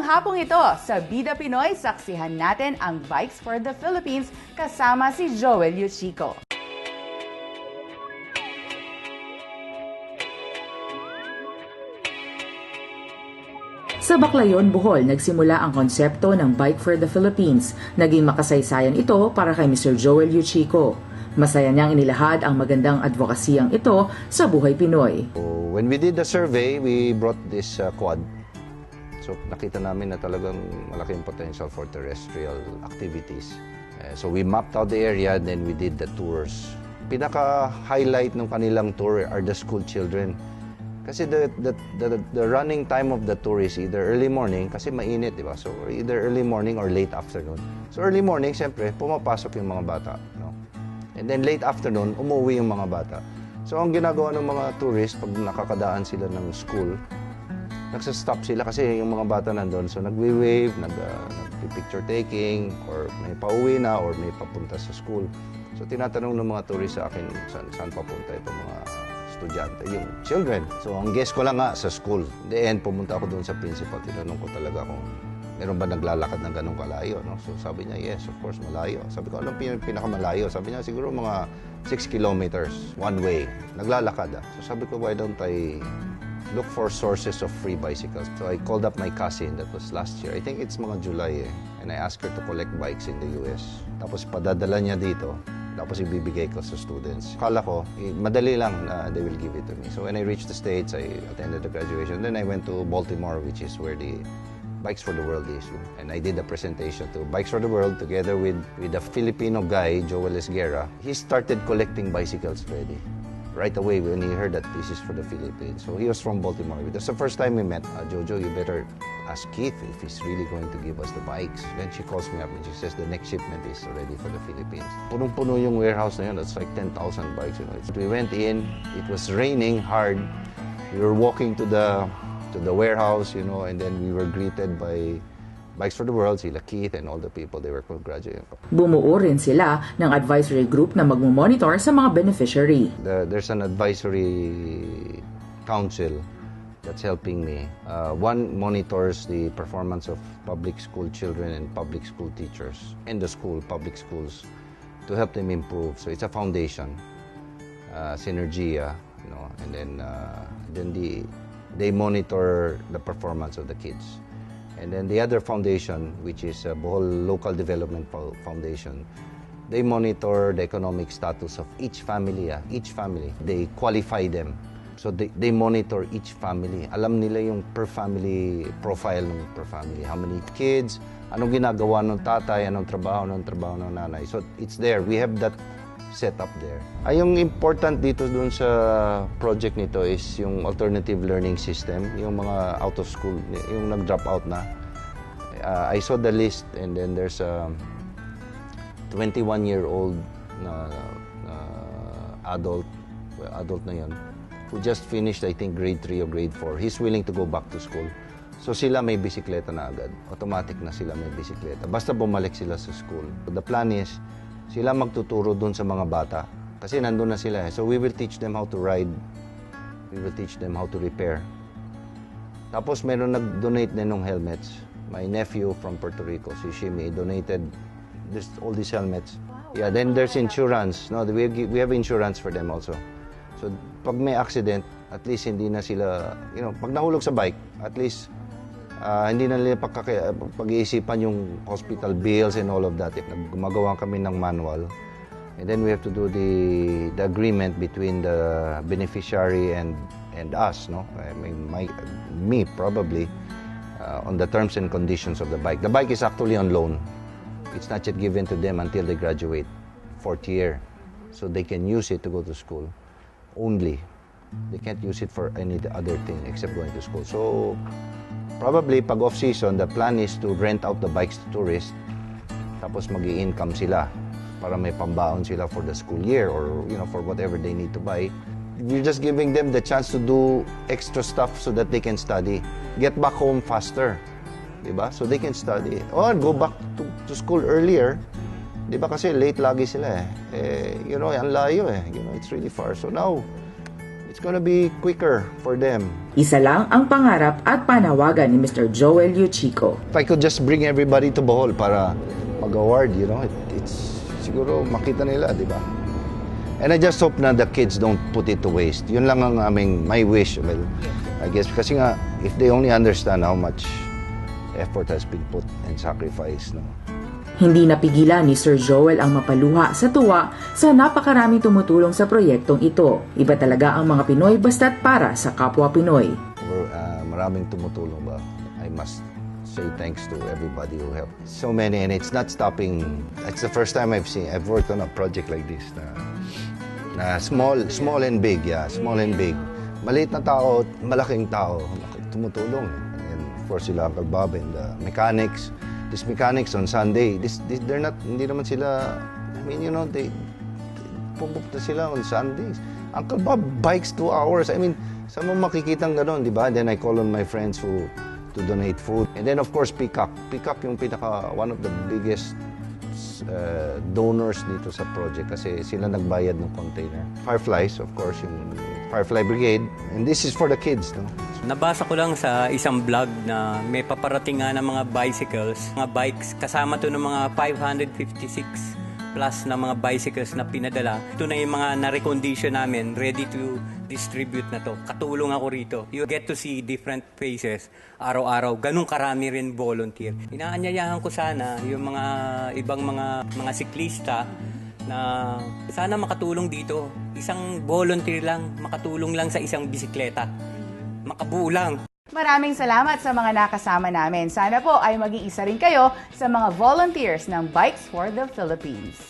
Ngayong hapong ito, sa Bida Pinoy, saksihan natin ang Bikes for the Philippines kasama si Joel Yuchico. Sa Baclayon, Bohol, nagsimula ang konsepto ng Bike for the Philippines. Naging makasaysayan ito para kay Mr. Joel Yuchico. Masaya niyang inilahad ang magandang advokasiyang ito sa buhay Pinoy. When we did the survey, we brought this quad. So nakita namin na talagang malaking potential for terrestrial activities. So we mapped out the area, then we did the tours. Pinaka-highlight ng kanilang tour are the school children. Kasi the running time of the tour is either early morning, kasi mainit, di ba? So either early morning or late afternoon. So early morning, siyempre, pumapasok yung mga bata. No? And then late afternoon, umuwi yung mga bata. So ang ginagawa ng mga tourists, pag nakakadaan sila ng school, nagsastop sila kasi yung mga bata nandun. So nagwi-wave, nagpi-picture taking, or may pauwi na, or may papunta sa school. So tinatanong ng mga tourists sa akin, saan papunta itong mga estudyante, yung children. So ang guess ko lang nga sa school. In the end, pumunta ako doon sa principal. Tinanong ko talaga kung meron ba naglalakad ng ganong kalayo. No? So sabi niya, yes, of course, malayo. Sabi ko, anong pinakamalayo? Sabi niya, siguro mga 6 kilometers, one way. Naglalakad. So sabi ko, why don't I look for sources of free bicycles? So I called up my cousin, that was last year. I think it's mga July and I asked her to collect bikes in the US. Tapos padadala niya dito. Tapos ibibigay ko sa students. Akala ko, madali lang na they will give it to me. So when I reached the States, I attended the graduation. Then I went to Baltimore, which is where the Bikes for the World is. And I did a presentation to Bikes for the World together with a Filipino guy, Joel Esguerra. He started collecting bicycles already. Right away when he heard that this is for the Philippines. So he was from Baltimore. That's the first time we met. Jojo, you better ask Keith if he's really going to give us the bikes. Then she calls me up and she says the next shipment is already for the Philippines. Punong-puno yung warehouse na yun. That's like 10,000 bikes. You know. We went in. It was raining hard. We were walking to the warehouse, you know, and then we were greeted by Bikes for the World, sila Keith and all the people they were congratulating. Bumuo rin sila ng advisory group na magmomonitor sa mga beneficiary. There's an advisory council that's helping me. One monitors the performance of public school children and public school teachers in the school, public schools, to help them improve. So it's a foundation, Synergia, you know, and then they monitor the performance of the kids. And then the other foundation, which is Bohol Local Development Foundation, they monitor the economic status of each family. Each family, they qualify them. So they monitor each family. Alam nila yung per family profile ng per family. How many kids, anong ginagawa ng tatay, anong trabaho ng nanay. So it's there. We have that set up there. Yung important dito dun sa project nito is yung alternative learning system, yung mga out of school, yung nag-drop out na. I saw the list and then there's a 21-year-old na adult na yun, who just finished, I think, grade 3 or grade 4. He's willing to go back to school. So sila may bisikleta na agad. Automatic na sila may bisikleta. Basta bumalik sila sa school. The plan is, sila magtuturo dun sa mga bata. Kasi nandun na sila. So we will teach them how to ride. We will teach them how to repair. Tapos meron nag-donate din ng helmets. My nephew from Puerto Rico, si Shimi, donated all these helmets. Yeah, then there's insurance. No, we have insurance for them also. So pag may accident, at least hindi na sila, you know, pag nahulog sa bike, at least hindi na nila pag-iisipan yung hospital bills and all of that. Gumagawa kami ng manual. And then we have to do the agreement between the beneficiary and us, no? I mean, me probably, on the terms and conditions of the bike. The bike is actually on loan. It's not yet given to them until they graduate, 4th year. So they can use it to go to school only. They can't use it for any other thing except going to school. So probably pag off-season, the plan is to rent out the bikes to tourists, tapos mag-i-income sila para may pambaon sila for the school year or, you know, for whatever they need to buy. You're just giving them the chance to do extra stuff so that they can study. Get back home faster. Diba? So they can study. Or go back to school earlier. Diba? Kasi late lagi sila eh. You know, ang layo eh. You know, it's really far. So now, it's gonna be quicker for them. Isa lang ang pangarap at panawagan ni Mr. Joel Yuchico. If I could just bring everybody to Bohol para mag-award, it's siguro makita nila, di ba? And I just hope na the kids don't put it to waste. Yun lang ang my wish. Well, I guess kasi nga, if they only understand how much effort has been put and sacrifice, no? Hindi napigilan ni Sir Joel ang mapaluha sa tuwa sa napakaraming tumutulong sa proyektong ito. Iba talaga ang mga Pinoy basta't para sa kapwa Pinoy. Maraming tumutulong ba? I must say thanks to everybody who helped. So many, and it's not stopping. It's the first time I've worked on a project like this na small and big, small and big. Maliit na tao, malaking tao, tumutulong. And of course sila Uncle Bob and the mechanics. These mechanics on Sunday, they're not, hindi naman sila, they pupunta sila on Sundays. Uncle Bob bikes 2 hours. Saan mo makikitang gano'n, di ba? Then I call on my friends to donate food. And then of course, Pickup. Pickup yung one of the biggest donors dito sa project kasi sila nagbayad ng container. Fireflies, of course, yung Firefly Brigade. And this is for the kids, no? Nabasa ko lang sa isang blog na may paparating nga ng mga bicycles, mga bikes, kasama to ng mga 556 plus na mga bicycles na pinadala. Ito na yung mga na-recondition namin, ready to distribute na to. Katulong ako rito. You get to see different faces araw-araw. Ganun karami rin volunteer. Inaanyayahan ko sana yung mga ibang mga siklista na sana makatulong dito. Isang volunteer lang, makatulong lang sa isang bisikleta. Makabuo lang. Maraming salamat sa mga nakasama namin. Sana po ay maging isa rin kayo sa mga volunteers ng Bikes for the Philippines.